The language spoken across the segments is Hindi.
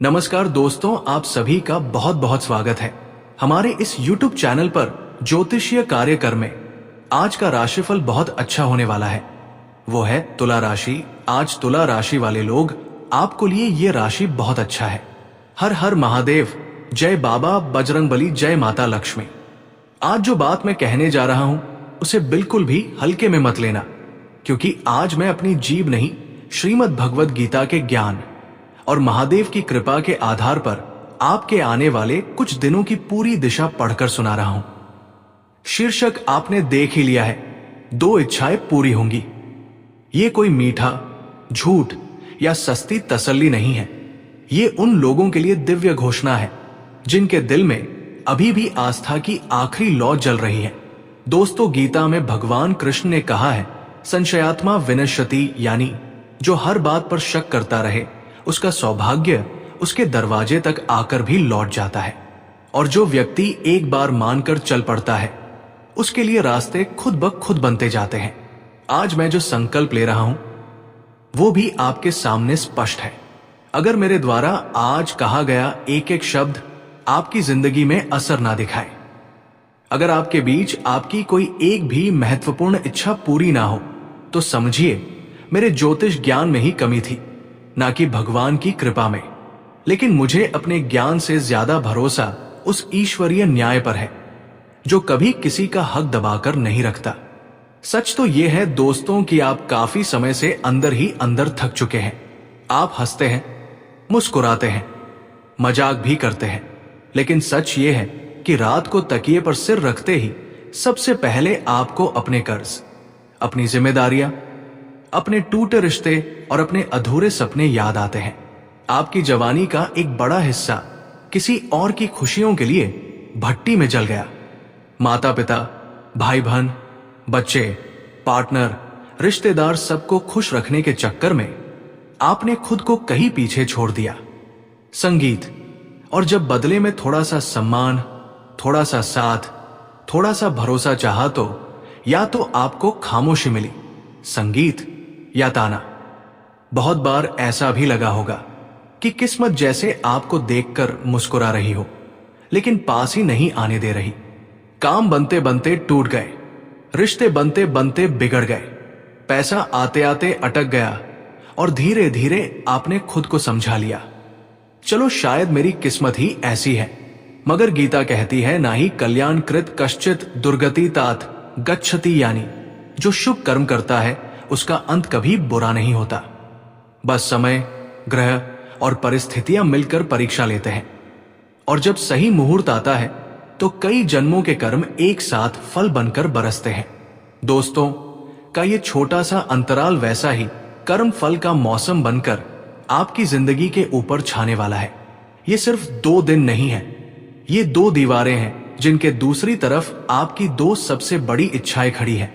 नमस्कार दोस्तों, आप सभी का बहुत बहुत स्वागत है हमारे इस YouTube चैनल पर ज्योतिषीय कार्यक्रम में। आज का राशिफल बहुत अच्छा होने वाला है, वो है तुला राशि। आज तुला राशि वाले लोग आपको लिए ये राशि बहुत अच्छा है। हर हर महादेव, जय बाबा बजरंगबली, जय माता लक्ष्मी। आज जो बात मैं कहने जा रहा हूं उसे बिल्कुल भी हल्के में मत लेना, क्योंकि आज मैं अपनी जीभ नहीं, श्रीमद् भगवद गीता के ज्ञान और महादेव की कृपा के आधार पर आपके आने वाले कुछ दिनों की पूरी दिशा पढ़कर सुना रहा हूं। शीर्षक आपने देख ही लिया है, 2 इच्छाएं पूरी होंगी। ये कोई मीठा झूठ या सस्ती तसल्ली नहीं है। ये उन लोगों के लिए दिव्य घोषणा है जिनके दिल में अभी भी आस्था की आखिरी लौ जल रही है। दोस्तों, गीता में भगवान कृष्ण ने कहा है, संशयात्मा विनश्यति, यानी जो हर बात पर शक करता रहे उसका सौभाग्य उसके दरवाजे तक आकर भी लौट जाता है, और जो व्यक्ति एक बार मानकर चल पड़ता है उसके लिए रास्ते खुद ब खुद बनते जाते हैं। आज मैं जो संकल्प ले रहा हूं वो भी आपके सामने स्पष्ट है। अगर मेरे द्वारा आज कहा गया एक एक शब्द आपकी जिंदगी में असर ना दिखाए, अगर आपके बीच आपकी कोई एक भी महत्वपूर्ण इच्छा पूरी ना हो, तो समझिए मेरे ज्योतिष ज्ञान में ही कमी थी, ना कि भगवान की कृपा में। लेकिन मुझे अपने ज्ञान से ज्यादा भरोसा उस ईश्वरीय न्याय पर है जो कभी किसी का हक दबाकर नहीं रखता। सच तो यह है दोस्तों कि आप काफी समय से अंदर ही अंदर थक चुके हैं। आप हंसते हैं, मुस्कुराते हैं, मजाक भी करते हैं, लेकिन सच ये है कि रात को तकिए पर सिर रखते ही सबसे पहले आपको अपने कर्ज, अपनी जिम्मेदारियां, अपने टूटे रिश्ते और अपने अधूरे सपने याद आते हैं। आपकी जवानी का एक बड़ा हिस्सा किसी और की खुशियों के लिए भट्टी में जल गया। माता पिता, भाई बहन, बच्चे, पार्टनर, रिश्तेदार, सबको खुश रखने के चक्कर में आपने खुद को कहीं पीछे छोड़ दिया। संगीत, और जब बदले में थोड़ा सा सम्मान, थोड़ा सा साथ, थोड़ा सा भरोसा चाहा तो या तो आपको खामोशी मिली, संगीत या ताना। बहुत बार ऐसा भी लगा होगा कि किस्मत जैसे आपको देखकर मुस्कुरा रही हो, लेकिन पास ही नहीं आने दे रही। काम बनते बनते टूट गए, रिश्ते बनते बनते बिगड़ गए, पैसा आते आते अटक गया, और धीरे धीरे आपने खुद को समझा लिया, चलो शायद मेरी किस्मत ही ऐसी है। मगर गीता कहती है, ना ही कल्याण कृत कश्चित दुर्गति तात गच्छति, यानी जो शुभ कर्म करता है उसका अंत कभी बुरा नहीं होता। बस समय, ग्रह और परिस्थितियां मिलकर परीक्षा लेते हैं, और जब सही मुहूर्त आता है तो कई जन्मों के कर्म एक साथ फल बनकर बरसते हैं। दोस्तों का ये छोटा सा अंतराल वैसा ही कर्म फल का मौसम बनकर आपकी जिंदगी के ऊपर छाने वाला है। ये सिर्फ 2 दिन नहीं है, ये 2 दीवारें हैं जिनके दूसरी तरफ आपकी 2 सबसे बड़ी इच्छाएं खड़ी हैं,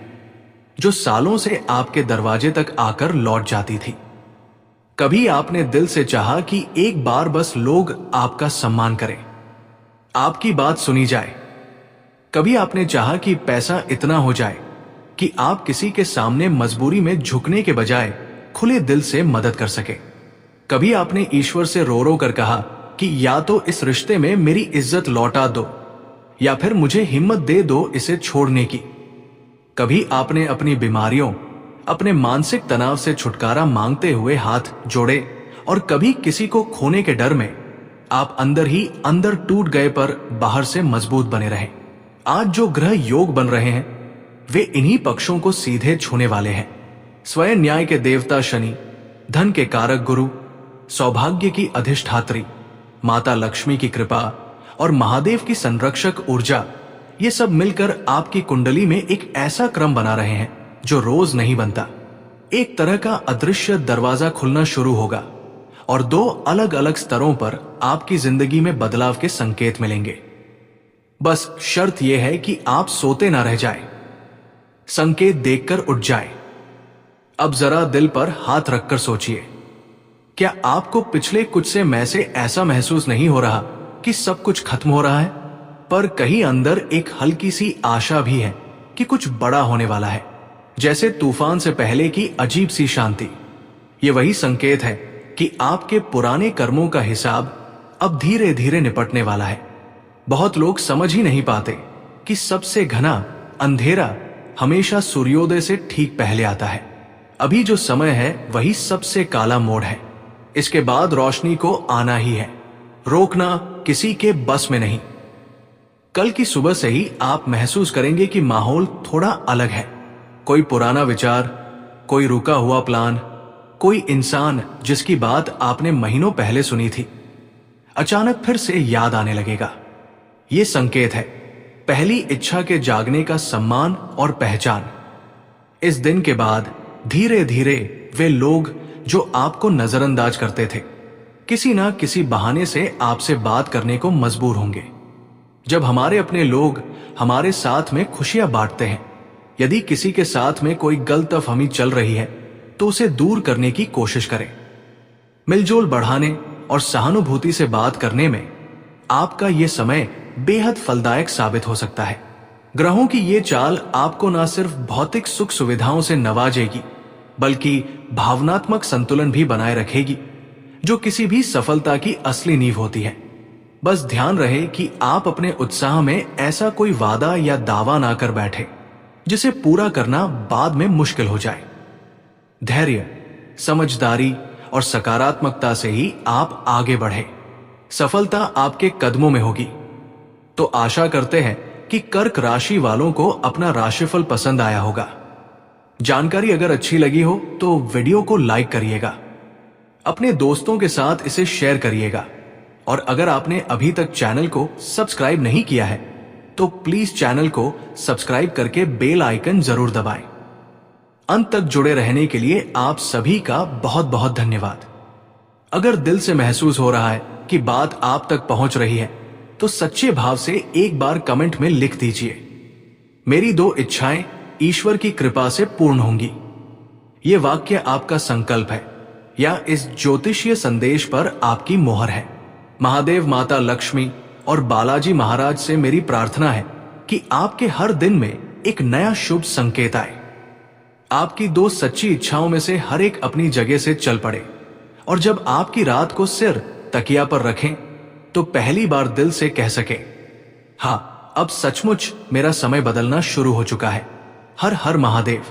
जो सालों से आपके दरवाजे तक आकर लौट जाती थी। कभी आपने दिल से चाहा कि एक बार बस लोग आपका सम्मान करें, आपकी बात सुनी जाए। कभी आपने चाहा कि पैसा इतना हो जाए कि आप किसी के सामने मजबूरी में झुकने के बजाय खुले दिल से मदद कर सके। कभी आपने ईश्वर से रो रो कर कहा कि या तो इस रिश्ते में मेरी इज्जत लौटा दो, या फिर मुझे हिम्मत दे दो इसे छोड़ने की। कभी आपने अपनी बीमारियों, अपने मानसिक तनाव से छुटकारा मांगते हुए हाथ जोड़े, और कभी किसी को खोने के डर में आप अंदर ही अंदर टूट गए पर बाहर से मजबूत बने रहे। आज जो ग्रह योग बन रहे हैं वे इन्हीं पक्षों को सीधे छूने वाले हैं। स्वयं न्याय के देवता शनि, धन के कारक गुरु, सौभाग्य की अधिष्ठात्री माता लक्ष्मी की कृपा और महादेव की संरक्षक ऊर्जा, ये सब मिलकर आपकी कुंडली में एक ऐसा क्रम बना रहे हैं जो रोज नहीं बनता। एक तरह का अदृश्य दरवाजा खुलना शुरू होगा, और 2 अलग अलग स्तरों पर आपकी जिंदगी में बदलाव के संकेत मिलेंगे। बस शर्त यह है कि आप सोते ना रह जाएं, संकेत देखकर उठ जाएं। अब जरा दिल पर हाथ रखकर सोचिए, क्या आपको पिछले कुछ समय से ऐसा महसूस नहीं हो रहा कि सब कुछ खत्म हो रहा है, पर कहीं अंदर एक हल्की सी आशा भी है कि कुछ बड़ा होने वाला है, जैसे तूफान से पहले की अजीब सी शांति। ये वही संकेत है कि आपके पुराने कर्मों का हिसाब अब धीरे धीरे निपटने वाला है। बहुत लोग समझ ही नहीं पाते कि सबसे घना अंधेरा हमेशा सूर्योदय से ठीक पहले आता है। अभी जो समय है वही सबसे काला मोड़ है। इसके बाद रोशनी को आना ही है, रोकना किसी के बस में नहीं। कल की सुबह से ही आप महसूस करेंगे कि माहौल थोड़ा अलग है। कोई पुराना विचार, कोई रुका हुआ प्लान, कोई इंसान जिसकी बात आपने महीनों पहले सुनी थी, अचानक फिर से याद आने लगेगा। ये संकेत है पहली इच्छा के जागने का सम्मान और पहचान। इस दिन के बाद धीरे धीरे वे लोग जो आपको नजरअंदाज करते थे, किसी ना किसी बहाने से आपसे बात करने को मजबूर होंगे। जब हमारे अपने लोग हमारे साथ में खुशियां बांटते हैं, यदि किसी के साथ में कोई गलतफहमी चल रही है तो उसे दूर करने की कोशिश करें। मिलजोल बढ़ाने और सहानुभूति से बात करने में आपका यह समय बेहद फलदायक साबित हो सकता है। ग्रहों की ये चाल आपको न सिर्फ भौतिक सुख सुविधाओं से नवाजेगी, बल्कि भावनात्मक संतुलन भी बनाए रखेगी, जो किसी भी सफलता की असली नींव होती है। बस ध्यान रहे कि आप अपने उत्साह में ऐसा कोई वादा या दावा ना कर बैठे जिसे पूरा करना बाद में मुश्किल हो जाए। धैर्य, समझदारी और सकारात्मकता से ही आप आगे बढ़े। सफलता आपके कदमों में होगी। तो आशा करते हैं कि कर्क राशि वालों को अपना राशिफल पसंद आया होगा। जानकारी अगर अच्छी लगी हो तो वीडियो को लाइक करिएगा, अपने दोस्तों के साथ इसे शेयर करिएगा, और अगर आपने अभी तक चैनल को सब्सक्राइब नहीं किया है तो प्लीज चैनल को सब्सक्राइब करके बेल आइकन जरूर दबाएं। अंत तक जुड़े रहने के लिए आप सभी का बहुत बहुत धन्यवाद। अगर दिल से महसूस हो रहा है कि बात आप तक पहुंच रही है तो सच्चे भाव से एक बार कमेंट में लिख दीजिए, मेरी 2 इच्छाएं ईश्वर की कृपा से पूर्ण होंगी। ये वाक्य आपका संकल्प है या इस ज्योतिषीय संदेश पर आपकी मोहर है। महादेव, माता लक्ष्मी और बालाजी महाराज से मेरी प्रार्थना है कि आपके हर दिन में एक नया शुभ संकेत आए। आपकी 2 सच्ची इच्छाओं में से हर एक अपनी जगह से चल पड़े, और जब आपकी रात को सिर तकिया पर रखें तो पहली बार दिल से कह सके, हाँ, अब सचमुच मेरा समय बदलना शुरू हो चुका है। हर हर महादेव।